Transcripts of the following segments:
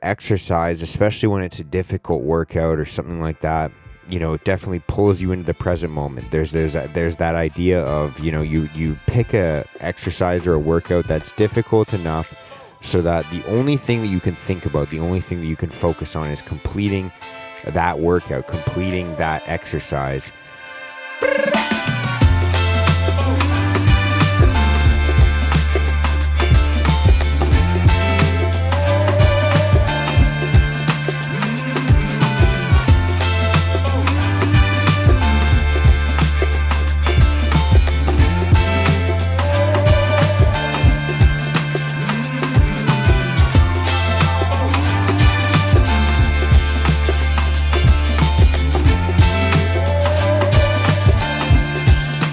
Exercise, especially when it's a difficult workout or something like that, it definitely pulls you into the present moment. There's that idea of, you pick a exercise or a workout that's difficult enough so that the only thing that you can think about, the only thing that you can focus on is completing that workout, completing that exercise.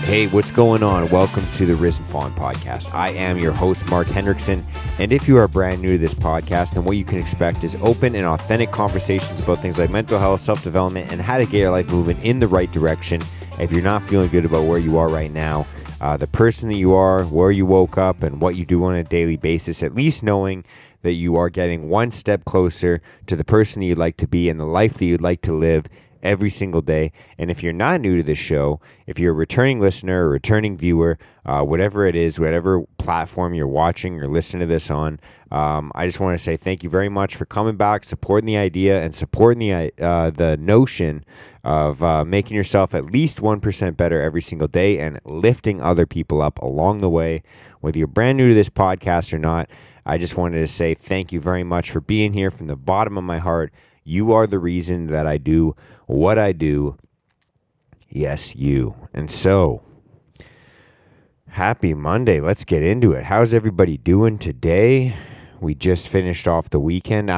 Hey, what's going on? Welcome to the Risen Fawn podcast. I am your host, Mark Hendrickson, and if you are brand new to this podcast, then what you can expect is open and authentic conversations about things like mental health, self-development, and how to get your life moving in the right direction. If you're not feeling good about where you are right now, the person that you are, where you woke up, and what you do on a daily basis, at least knowing that you are getting one step closer to the person that you'd like to be and the life that you'd like to live every single day. And if you're not new to this show, if you're a returning listener or returning viewer, whatever it is, whatever platform you're watching or listening to this on, I just want to say thank you very much for coming back, supporting the idea and supporting the notion of making yourself at least 1% better every single day and lifting other people up along the way. Whether you're brand new to this podcast or not, I just wanted to say thank you very much for being here from the bottom of my heart. You are the reason that I do what I do. Yes, you. And so, happy Monday. Let's get into it. How's everybody doing today? We just finished off the weekend.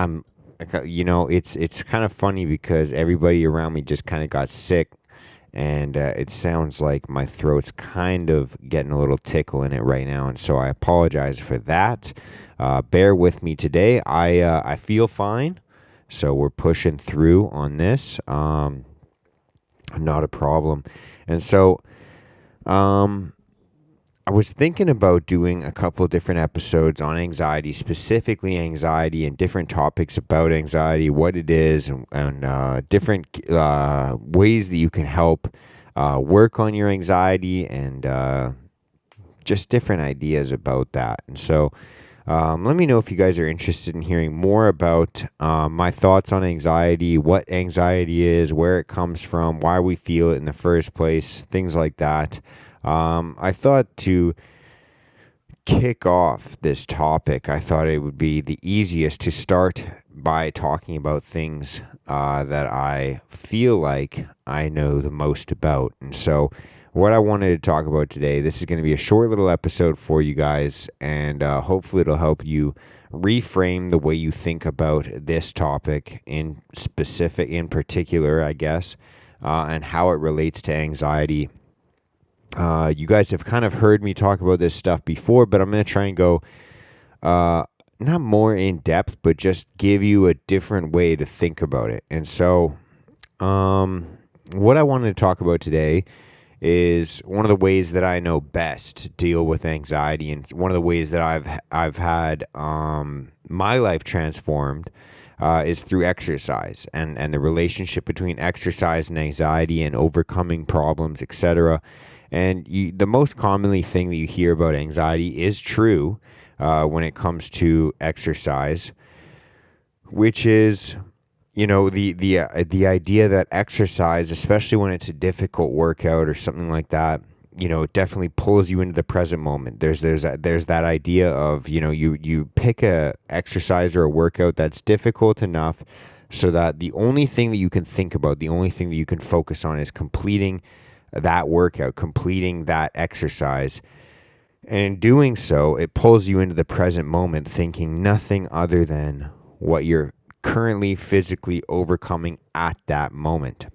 It's kind of funny because everybody around me just kind of got sick, and it sounds like my throat's kind of getting a little tickle in it right now, and so I apologize for that. Bear with me today. I feel fine. So we're pushing through on this. Not a problem. And so I was thinking about doing a couple of different episodes on anxiety, specifically anxiety and different topics about anxiety, what it is, and different ways that you can help work on your anxiety and just different ideas about that. And so let me know if you guys are interested in hearing more about my thoughts on anxiety, what anxiety is, where it comes from, why we feel it in the first place, things like that. I thought to kick off this topic, I thought it would be the easiest to start by talking about things that I feel like I know the most about. And so what I wanted to talk about today, this is going to be a short little episode for you guys, and hopefully it'll help you reframe the way you think about this topic in particular, I guess, and how it relates to anxiety. You guys have kind of heard me talk about this stuff before, but I'm going to try and go not more in depth, but just give you a different way to think about it. And so what I wanted to talk about today is one of the ways that I know best to deal with anxiety, and one of the ways that I've had my life transformed is through exercise and the relationship between exercise and anxiety and overcoming problems, etc. And the most commonly thing that you hear about anxiety is true when it comes to exercise, which is the idea that exercise, especially when it's a difficult workout or something like that, it definitely pulls you into the present moment. There's that idea of, you pick a exercise or a workout that's difficult enough so that the only thing that you can think about, the only thing that you can focus on is completing that workout, completing that exercise. And in doing so, it pulls you into the present moment, thinking nothing other than what you're currently physically overcoming at that moment.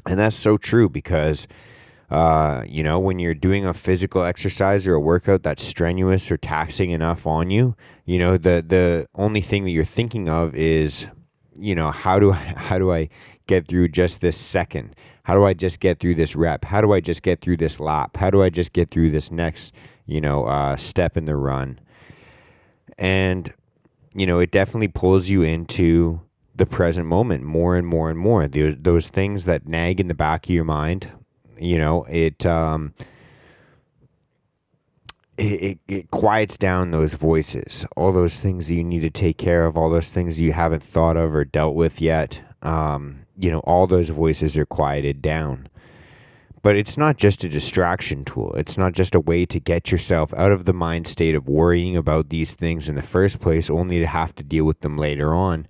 And that's so true because when you're doing a physical exercise or a workout that's strenuous or taxing enough on you, the only thing that you're thinking of is, how do I get through just this second? How do I just get through this rep? How do I just get through this lap? How do I just get through this next, step in the run? And it definitely pulls you into the present moment more and more and more. Those things that nag in the back of your mind, it quiets down those voices, all those things that you need to take care of, all those things you haven't thought of or dealt with yet. All those voices are quieted down. But it's not just a distraction tool. It's not just a way to get yourself out of the mind state of worrying about these things in the first place, only to have to deal with them later on.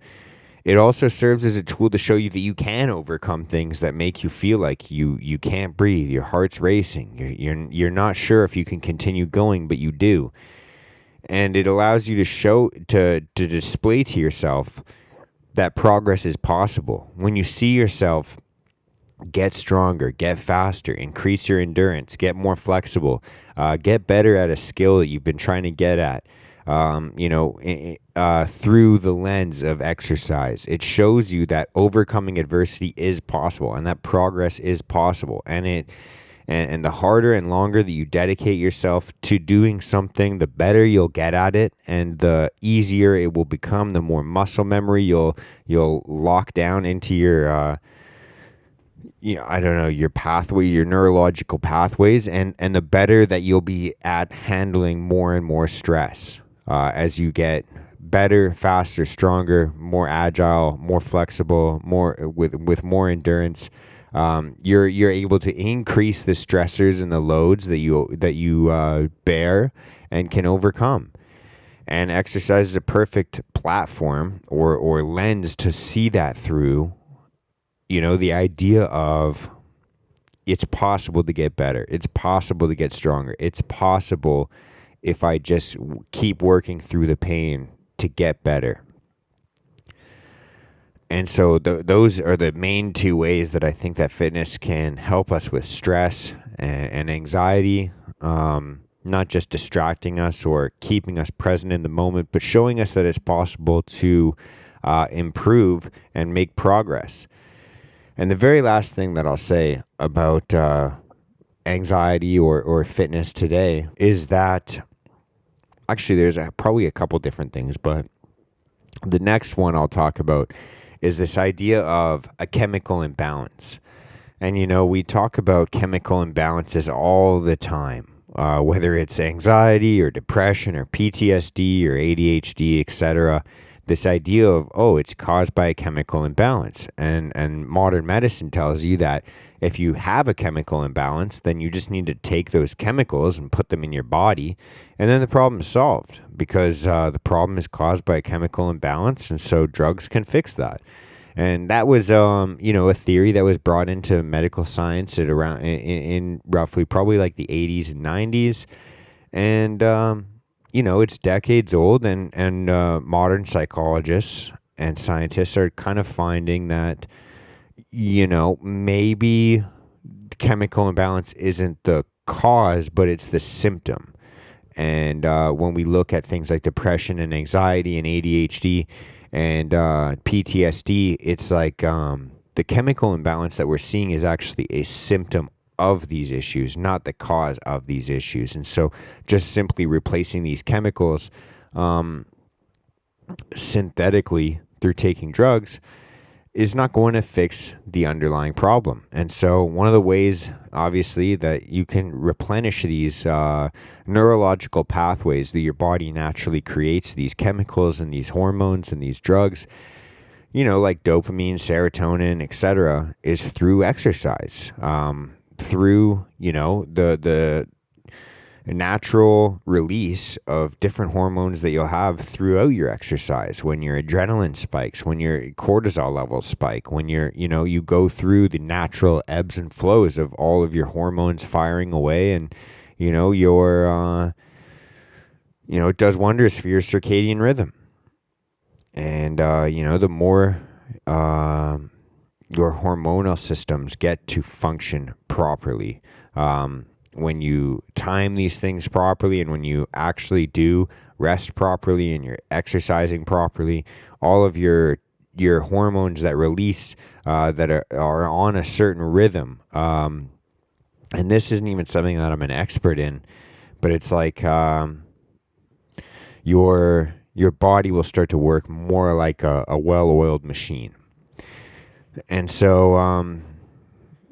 It also serves as a tool to show you that you can overcome things that make you feel like you can't breathe, your heart's racing, you're not sure if you can continue going, but you do. And it allows you to to display to yourself that progress is possible. When you see yourself get stronger, get faster, increase your endurance, get more flexible, get better at a skill that you've been trying to get at, through the lens of exercise. It shows you that overcoming adversity is possible and that progress is possible. And the harder and longer that you dedicate yourself to doing something, the better you'll get at it, and the easier it will become. The more muscle memory you'll lock down into your your pathway, your neurological pathways, and the better that you'll be at handling more and more stress as you get better, faster, stronger, more agile, more flexible, more with more endurance. You're able to increase the stressors and the loads that you bear and can overcome. And exercise is a perfect platform or lens to see that through. The idea of it's possible to get better. It's possible to get stronger. It's possible if I just keep working through the pain to get better. And so those are the main two ways that I think that fitness can help us with stress and anxiety, not just distracting us or keeping us present in the moment, but showing us that it's possible to improve and make progress. And the very last thing that I'll say about anxiety or fitness today is that actually there's probably a couple different things, but the next one I'll talk about is this idea of a chemical imbalance. And, we talk about chemical imbalances all the time, whether it's anxiety or depression or PTSD or ADHD, etc. This idea of, it's caused by a chemical imbalance. And modern medicine tells you that if you have a chemical imbalance, then you just need to take those chemicals and put them in your body, and then the problem is solved, because the problem is caused by a chemical imbalance, and so drugs can fix that. And that was, a theory that was brought into medical science at around in roughly probably like the 80s and 90s. And it's decades old, and modern psychologists and scientists are kind of finding that, maybe chemical imbalance isn't the cause, but it's the symptom. And when we look at things like depression and anxiety and ADHD and PTSD, it's like the chemical imbalance that we're seeing is actually a symptom of these issues, not the cause of these issues. And so just simply replacing these chemicals synthetically through taking drugs is not going to fix the underlying problem. And so one of the ways, obviously, that you can replenish these neurological pathways that your body naturally creates, these chemicals and these hormones and these drugs, like dopamine, serotonin, etc., is through exercise. Through the natural release of different hormones that you'll have throughout your exercise, when your adrenaline spikes, when your cortisol levels spike, when you go through the natural ebbs and flows of all of your hormones firing away, and it does wonders for your circadian rhythm. And the more your hormonal systems get to function properly, when you time these things properly, and when you actually do rest properly and you're exercising properly, all of your hormones that release that are on a certain rhythm. And this isn't even something that I'm an expert in, but it's like your your body will start to work more like a well-oiled machine. And so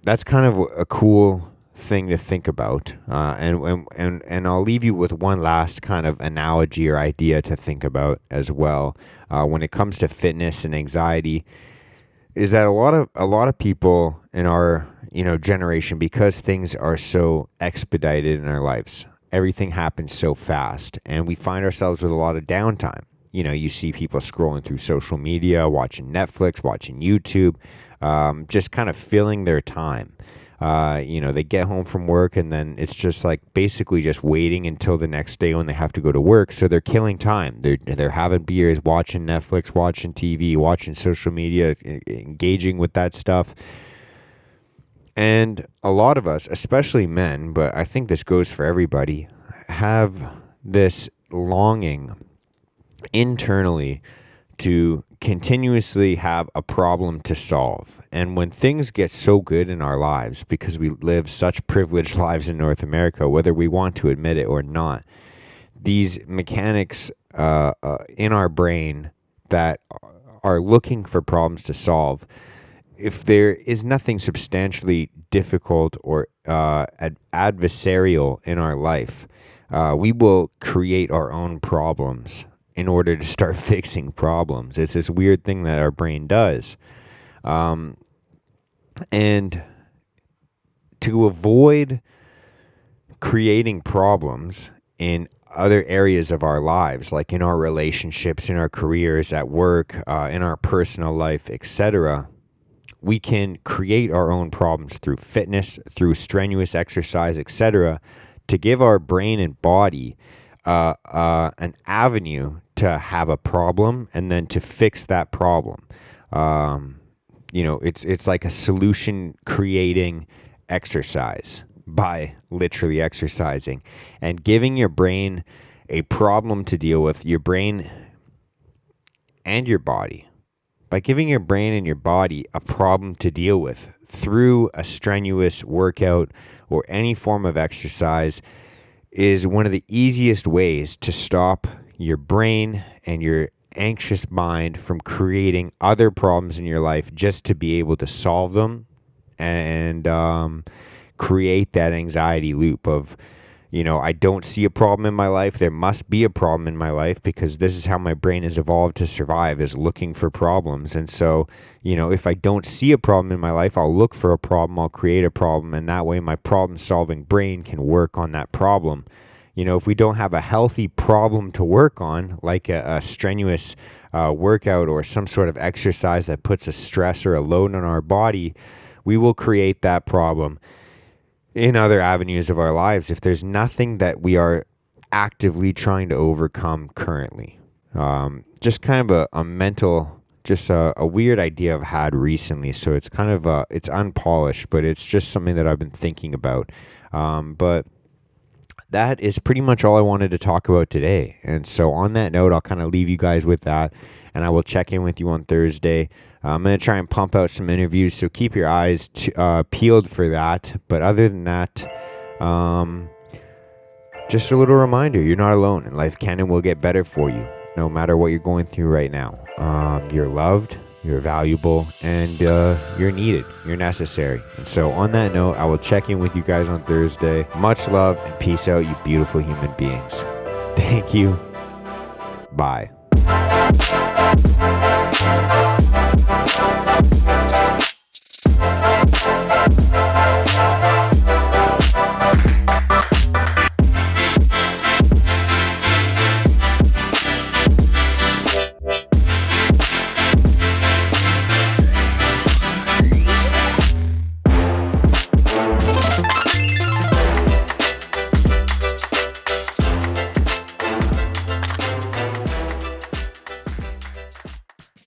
that's kind of a cool thing to think about. And I'll leave you with one last kind of analogy or idea to think about as well when it comes to fitness and anxiety. Is that a lot of people in our generation, because things are so expedited in our lives, everything happens so fast, and we find ourselves with a lot of downtime. You see people scrolling through social media, watching Netflix, watching YouTube, just kind of filling their time. They get home from work, and then it's just like basically just waiting until the next day when they have to go to work. So they're killing time. They're having beers, watching Netflix, watching TV, watching social media, engaging with that stuff. And a lot of us, especially men, but I think this goes for everybody, have this longing internally to continuously have a problem to solve. And when things get so good in our lives, because we live such privileged lives in North America, whether we want to admit it or not, these mechanics in our brain that are looking for problems to solve, if there is nothing substantially difficult or adversarial in our life, we will create our own problems in order to start fixing problems. It's this weird thing that our brain does. And to avoid creating problems in other areas of our lives, like in our relationships, in our careers, at work, in our personal life, etc., we can create our own problems through fitness, through strenuous exercise, etc., to give our brain and body an avenue to have a problem and then to fix that problem. It's like a solution creating exercise by literally exercising and giving your brain a problem to deal with, your brain and your body. By giving your brain and your body a problem to deal with through a strenuous workout or any form of exercise is one of the easiest ways to stop your brain and your anxious mind from creating other problems in your life just to be able to solve them and create that anxiety loop of, I don't see a problem in my life. There must be a problem in my life because this is how my brain has evolved to survive, is looking for problems. And so, if I don't see a problem in my life, I'll look for a problem, I'll create a problem, and that way my problem-solving brain can work on that problem. If we don't have a healthy problem to work on, like a strenuous workout or some sort of exercise that puts a stress or a load on our body, we will create that problem in other avenues of our lives if there's nothing that we are actively trying to overcome currently. Just kind of a mental, just a weird idea I've had recently. So it's kind of, it's unpolished, but it's just something that I've been thinking about. But that is pretty much all I wanted to talk about today. And so on that note, I'll kind of leave you guys with that, and I will check in with you on Thursday. I'm going to try and pump out some interviews, so keep your eyes peeled for that. But other than that, just a little reminder, you're not alone, and life can and will get better for you, no matter what you're going through right now. You're loved, you're valuable, and you're needed, you're necessary. And so on that note, I will check in with you guys on Thursday. Much love and peace out, you beautiful human beings. Thank you. Bye.